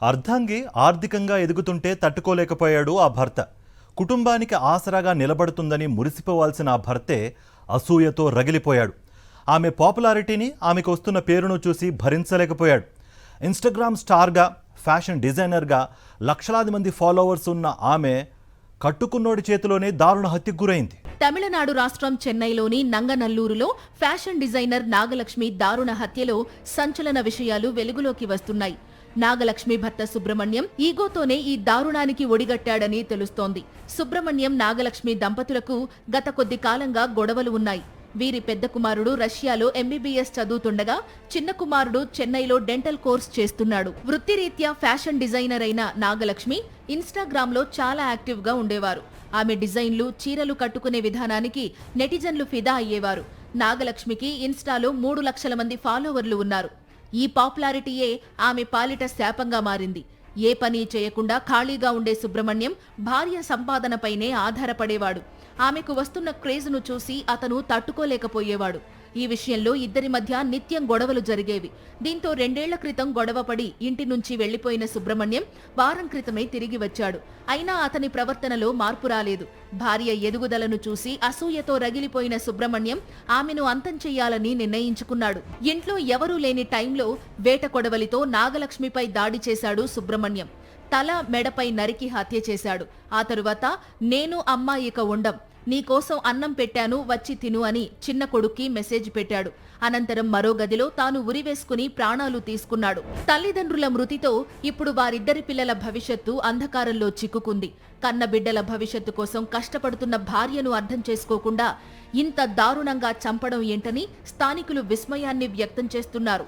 అర్ధాంగి ఆర్థికంగా ఎదుగుతుంటే తట్టుకోలేకపోయాడు ఆ భర్త. కుటుంబానికి ఆసరాగా నిలబడుతుందని మురిసిపోవాల్సిన ఆ భర్తే అసూయతో రగిలిపోయాడు. ఆమె పాపులారిటీని, ఆమెకు వస్తున్న పేరును చూసి భరించలేకపోయాడు. ఇన్స్టాగ్రామ్ స్టార్గా, ఫ్యాషన్ డిజైనర్గా లక్షలాది మంది ఫాలోవర్స్ ఉన్న ఆమె కట్టుకున్నోడి చేతిలోనే దారుణ హత్యకు గురైంది. తమిళనాడు రాష్ట్రం చెన్నైలోని నంగనల్లూరులో ఫ్యాషన్ డిజైనర్ నాగలక్ష్మి దారుణ హత్యలో సంచలన విషయాలు వెలుగులోకి వస్తున్నాయి. నాగలక్ష్మి భర్త సుబ్రహ్మణ్యం ఈగోతోనే ఈ దారుణానికి ఒడిగట్టాడని తెలుస్తోంది. సుబ్రహ్మణ్యం నాగలక్ష్మి దంపతులకు గత కొద్ది కాలంగా గొడవలు ఉన్నాయి. వీరి పెద్ద కుమారుడు రష్యాలో ఎంబీబీఎస్ చదువుతుండగా చిన్న కుమారుడు చెన్నైలో డెంటల్ కోర్స్ చేస్తున్నాడు. వృత్తిరీత్యా ఫ్యాషన్ డిజైనర్ అయిన నాగలక్ష్మి ఇన్స్టాగ్రామ్లో చాలా యాక్టివ్గా ఉండేవారు. ఆమె డిజైన్లు, చీరలు కట్టుకునే విధానానికి నెటిజన్లు ఫిదా అయ్యేవారు. నాగలక్ష్మికి ఇన్స్టాలో 3 లక్షల మంది ఫాలోవర్లు ఉన్నారు. ఈ పాపులారిటీయే ఆమె పాలిట శాపంగా మారింది. ఏ పని చేయకుండా ఖాళీగా ఉండే సుబ్రహ్మణ్యం భార్య సంపాదనపైనే ఆధారపడేవాడు. ఆమెకు వస్తున్న క్రేజ్ను చూసి అతను తట్టుకోలేకపోయేవాడు. ఈ విషయంలో ఇద్దరి మధ్య నిత్యం గొడవలు జరిగేవి. దీంతో 2 ఏళ్ల క్రితం గొడవపడి ఇంటి నుంచి వెళ్లిపోయిన సుబ్రహ్మణ్యం వారం క్రితమే తిరిగి వచ్చాడు. అయినా అతని ప్రవర్తనలో మార్పు రాలేదు. భార్య ఎదుగుదలను చూసి అసూయతో రగిలిపోయిన సుబ్రహ్మణ్యం ఆమెను అంతం చెయ్యాలని నిర్ణయించుకున్నాడు. ఇంట్లో ఎవరూ లేని టైంలో వేట కొడవలితో నాగలక్ష్మిపై దాడి చేశాడు సుబ్రహ్మణ్యం. తల, మెడపై నరికి హత్య చేశాడు. ఆ తరువాత నేను అమ్మా ఇక ఉండం, నీకోసం అన్నం పెట్టాను, వచ్చి తిను అని చిన్న కొడుక్కి మెసేజ్ పెట్టాడు. అనంతరం మరో గదిలో తాను ఉరివేసుకుని ప్రాణాలు తీసుకున్నాడు. తల్లిదండ్రుల మృతితో ఇప్పుడు వారిద్దరి పిల్లల భవిష్యత్తు అంధకారంలో చిక్కుకుంది. కన్న బిడ్డల భవిష్యత్తు కోసం కష్టపడుతున్న భార్యను అర్థం చేసుకోకుండా ఇంత దారుణంగా చంపడం ఏంటని స్థానికులు విస్మయాన్ని వ్యక్తం చేస్తున్నారు.